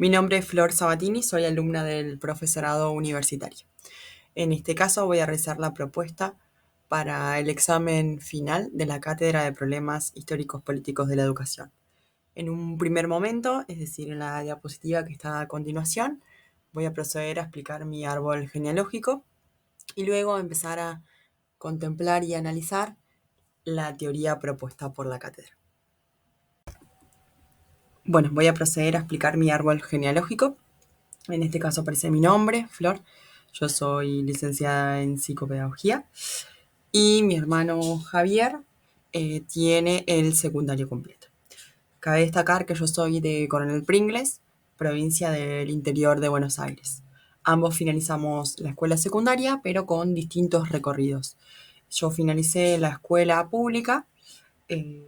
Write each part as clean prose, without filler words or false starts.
Mi nombre es Flor Sabatini, soy alumna del profesorado universitario. En este caso voy a realizar la propuesta para el examen final de la Cátedra de Problemas Históricos Políticos de la Educación. En un primer momento, es decir, en la diapositiva que está a continuación, voy a proceder a explicar mi árbol genealógico y luego empezar a contemplar y analizar la teoría propuesta por la cátedra. Bueno, voy a proceder a explicar mi árbol genealógico. En este caso aparece mi nombre, Flor. Yo soy licenciada en psicopedagogía y mi hermano Javier tiene el secundario completo. Cabe destacar que yo soy de Coronel Pringles, provincia del interior de Buenos Aires. Ambos finalizamos la escuela secundaria, pero con distintos recorridos. Yo finalicé la escuela pública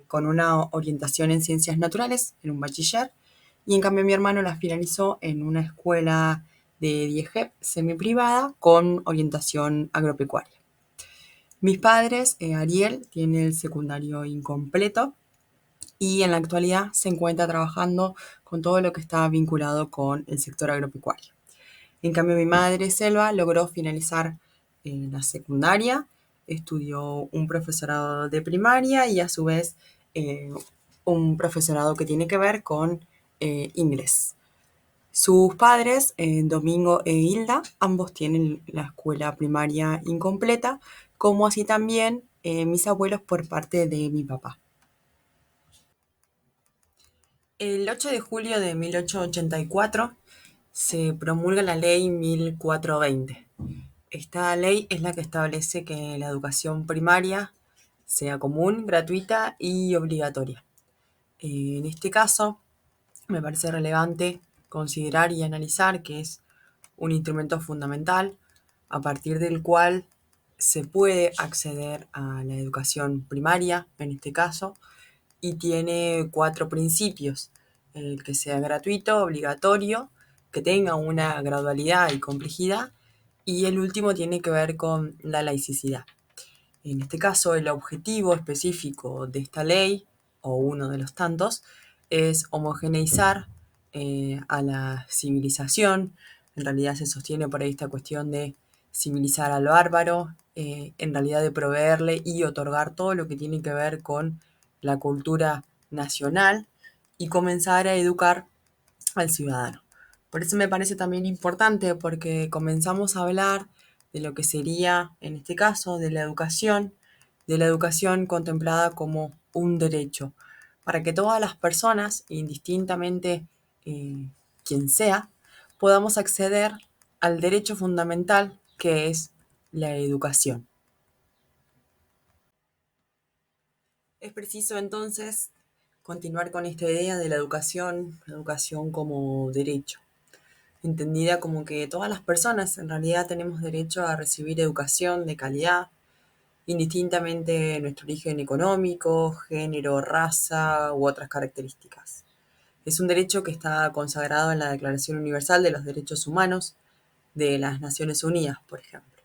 con una orientación en ciencias naturales, en un bachiller, y en cambio mi hermano la finalizó en una escuela de DIEGEP semiprivada con orientación agropecuaria. Mis padres, Ariel tiene el secundario incompleto y en la actualidad se encuentra trabajando con todo lo que está vinculado con el sector agropecuario. En cambio, mi madre, Selva, logró finalizar la secundaria, estudió un profesorado de primaria y a su vez eh, un profesorado que tiene que ver con inglés. Sus padres, Domingo e Hilda, ambos tienen la escuela primaria incompleta, como así también mis abuelos por parte de mi papá. El 8 de julio de 1884 se promulga la ley 1420. Esta ley es la que establece que la educación primaria sea común, gratuita y obligatoria. En este caso, me parece relevante considerar y analizar que es un instrumento fundamental a partir del cual se puede acceder a la educación primaria, en este caso, y tiene 4 principios: el que sea gratuito, obligatorio, que tenga una gradualidad y complejidad, y el último tiene que ver con la laicidad. En este caso, el objetivo específico de esta ley, o uno de los tantos, es homogeneizar a la civilización. En realidad se sostiene por ahí esta cuestión de civilizar al bárbaro, en realidad de proveerle y otorgar todo lo que tiene que ver con la cultura nacional y comenzar a educar al ciudadano. Por eso me parece también importante porque comenzamos a hablar de lo que sería, en este caso, de la educación contemplada como un derecho, para que todas las personas, indistintamente eh, quien sea, podamos acceder al derecho fundamental que es la educación. Es preciso entonces continuar con esta idea de la educación como derecho, entendida como que todas las personas en realidad tenemos derecho a recibir educación de calidad, indistintamente de nuestro origen económico, género, raza u otras características. Es un derecho que está consagrado en la Declaración Universal de los Derechos Humanos de las Naciones Unidas, por ejemplo.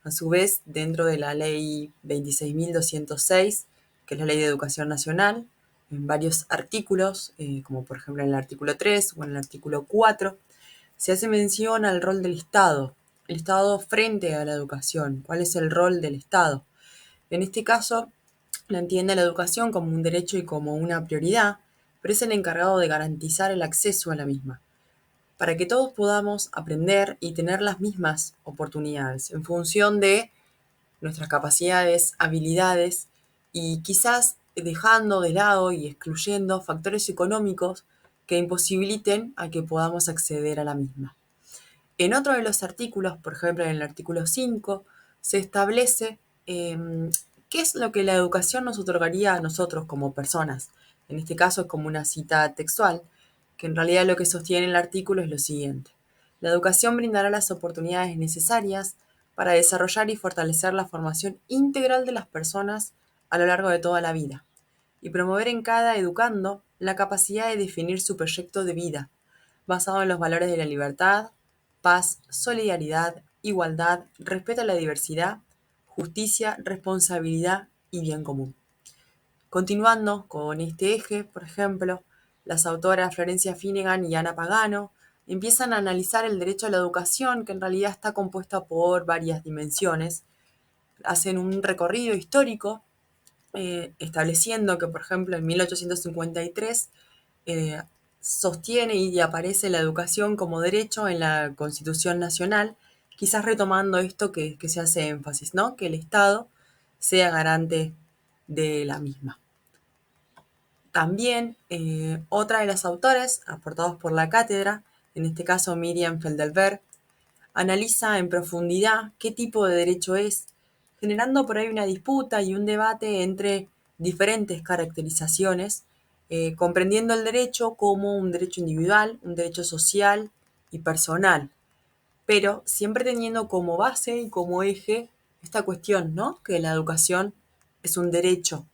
A su vez, dentro de la Ley 26.206, que es la Ley de Educación Nacional, en varios artículos, como por ejemplo en el artículo 3 o en el artículo 4, se hace mención al rol del Estado, el Estado frente a la educación, cuál es el rol del Estado. En este caso, la entiende la educación como un derecho y como una prioridad, pero es el encargado de garantizar el acceso a la misma, para que todos podamos aprender y tener las mismas oportunidades en función de nuestras capacidades, habilidades y quizás dejando de lado y excluyendo factores económicos que imposibiliten a que podamos acceder a la misma. En otro de los artículos, por ejemplo en el artículo 5, se establece qué es lo que la educación nos otorgaría a nosotros como personas. En este caso es como una cita textual, que en realidad lo que sostiene el artículo es lo siguiente. La educación brindará las oportunidades necesarias para desarrollar y fortalecer la formación integral de las personas a lo largo de toda la vida, y promover en cada educando la capacidad de definir su proyecto de vida, basado en los valores de la libertad, paz, solidaridad, igualdad, respeto a la diversidad, justicia, responsabilidad y bien común. Continuando con este eje, por ejemplo, las autoras Florencia Finnegan y Ana Pagano empiezan a analizar el derecho a la educación, que en realidad está compuesta por varias dimensiones. Hacen un recorrido histórico estableciendo que, por ejemplo, en 1853 eh, sostiene y aparece la educación como derecho en la Constitución Nacional, quizás retomando esto que se hace énfasis, ¿no? Que el Estado sea garante de la misma. También otra de las autores, aportados por la cátedra, en este caso Miriam Feldelberg, analiza en profundidad qué tipo de derecho es, generando por ahí una disputa y un debate entre diferentes caracterizaciones, comprendiendo el derecho como un derecho individual, un derecho social y personal, pero siempre teniendo como base y como eje esta cuestión, ¿no? Que la educación es un derecho.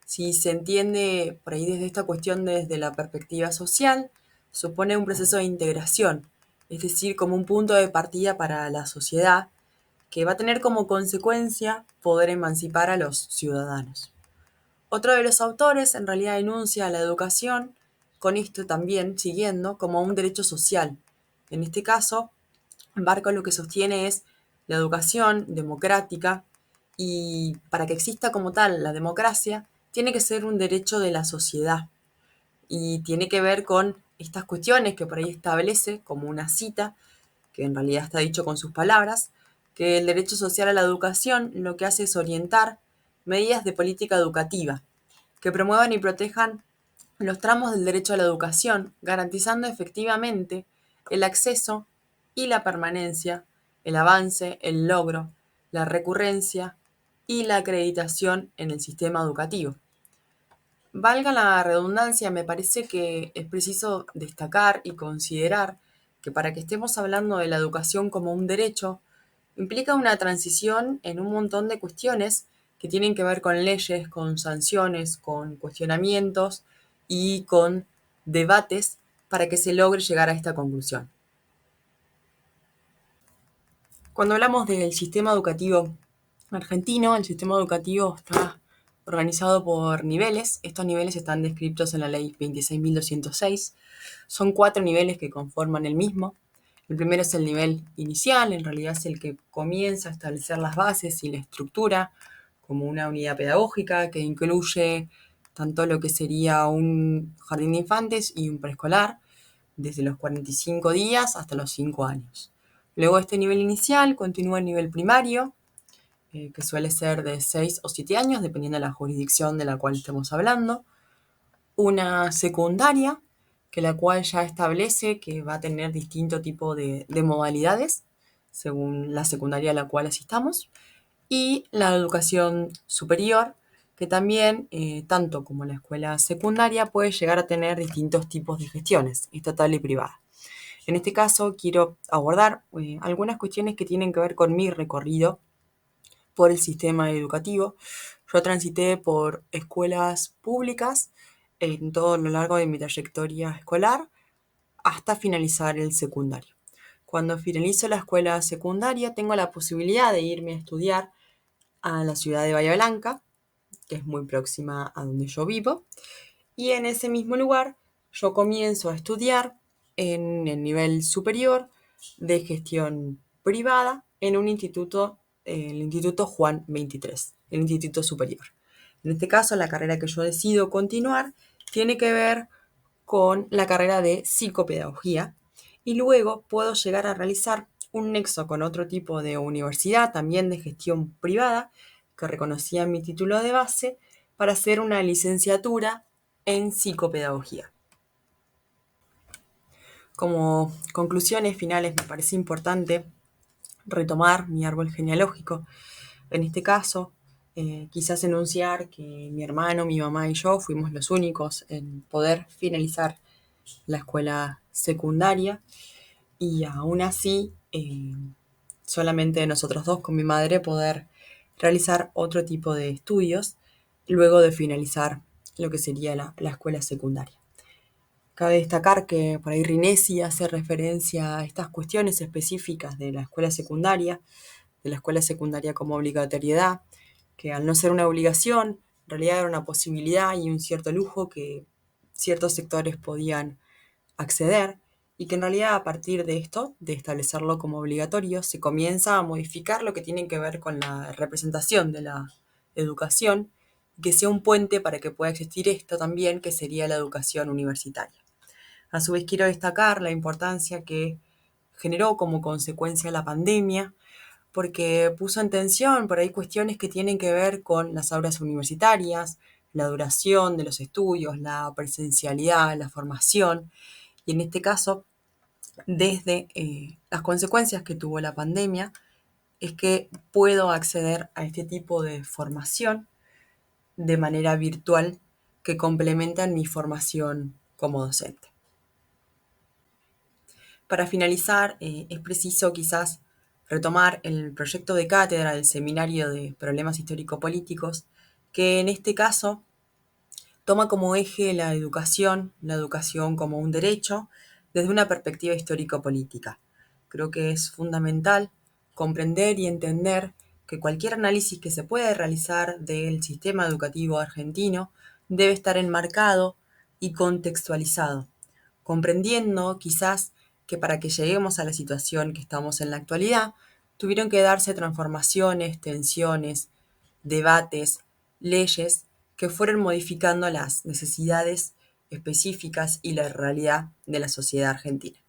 Si se entiende por ahí desde esta cuestión desde la perspectiva social, supone un proceso de integración, es decir, como un punto de partida para la sociedad que va a tener como consecuencia poder emancipar a los ciudadanos. Otro de los autores en realidad enuncia la educación, con esto también siguiendo, como un derecho social. En este caso, Barco lo que sostiene es la educación democrática y para que exista como tal la democracia, tiene que ser un derecho de la sociedad y tiene que ver con estas cuestiones que por ahí establece como una cita, que en realidad está dicho con sus palabras, que el derecho social a la educación lo que hace es orientar medidas de política educativa que promuevan y protejan los tramos del derecho a la educación, garantizando efectivamente el acceso y la permanencia, el avance, el logro, la recurrencia y la acreditación en el sistema educativo. Valga la redundancia, me parece que es preciso destacar y considerar que para que estemos hablando de la educación como un derecho, implica una transición en un montón de cuestiones que tienen que ver con leyes, con sanciones, con cuestionamientos y con debates para que se logre llegar a esta conclusión. Cuando hablamos del sistema educativo argentino, el sistema educativo está organizado por niveles. Estos niveles están descritos en la ley 26.206. Son 4 niveles que conforman el mismo. El primero es el nivel inicial, en realidad es el que comienza a establecer las bases y la estructura como una unidad pedagógica que incluye tanto lo que sería un jardín de infantes y un preescolar, desde los 45 días hasta los 5 años. Luego de este nivel inicial continúa el nivel primario, que suele ser de 6 o 7 años, dependiendo de la jurisdicción de la cual estemos hablando. Una secundaria, que la cual ya establece que va a tener distinto tipo de modalidades, según la secundaria a la cual asistamos. Y la educación superior, que también, tanto como la escuela secundaria, puede llegar a tener distintos tipos de gestiones, estatal y privada. En este caso quiero abordar algunas cuestiones que tienen que ver con mi recorrido por el sistema educativo. Yo transité por escuelas públicas en todo lo largo de mi trayectoria escolar hasta finalizar el secundario. Cuando finalizo la escuela secundaria tengo la posibilidad de irme a estudiar a la ciudad de Bahía Blanca, que es muy próxima a donde yo vivo, y en ese mismo lugar yo comienzo a estudiar en el nivel superior de gestión privada en un instituto, el Instituto Juan 23, el Instituto Superior. En este caso, la carrera que yo decido continuar tiene que ver con la carrera de psicopedagogía y luego puedo llegar a realizar un nexo con otro tipo de universidad, también de gestión privada, que reconocía mi título de base, para hacer una licenciatura en psicopedagogía. Como conclusiones finales me parece importante retomar mi árbol genealógico. En este caso, quizás enunciar que mi hermano, mi mamá y yo fuimos los únicos en poder finalizar la escuela secundaria y aún así solamente nosotros dos con mi madre poder realizar otro tipo de estudios luego de finalizar lo que sería la escuela secundaria. Cabe destacar que por ahí Rinesi hace referencia a estas cuestiones específicas de la escuela secundaria como obligatoriedad, que al no ser una obligación, en realidad era una posibilidad y un cierto lujo que ciertos sectores podían acceder y que en realidad a partir de esto, de establecerlo como obligatorio, se comienza a modificar lo que tiene que ver con la representación de la educación, que sea un puente para que pueda existir esto también, que sería la educación universitaria. A su vez quiero destacar la importancia que generó como consecuencia la pandemia, porque puso en tensión por ahí cuestiones que tienen que ver con las aulas universitarias, la duración de los estudios, la presencialidad, la formación, y en este caso, desde las consecuencias que tuvo la pandemia, es que puedo acceder a este tipo de formación de manera virtual que complementan mi formación como docente. Para finalizar, es preciso quizás retomar el proyecto de cátedra del Seminario de Problemas Histórico-Políticos, que en este caso toma como eje la educación como un derecho, desde una perspectiva histórico-política. Creo que es fundamental comprender y entender que cualquier análisis que se pueda realizar del sistema educativo argentino debe estar enmarcado y contextualizado, comprendiendo quizás que para que lleguemos a la situación que estamos en la actualidad, tuvieron que darse transformaciones, tensiones, debates, leyes que fueron modificando las necesidades específicas y la realidad de la sociedad argentina.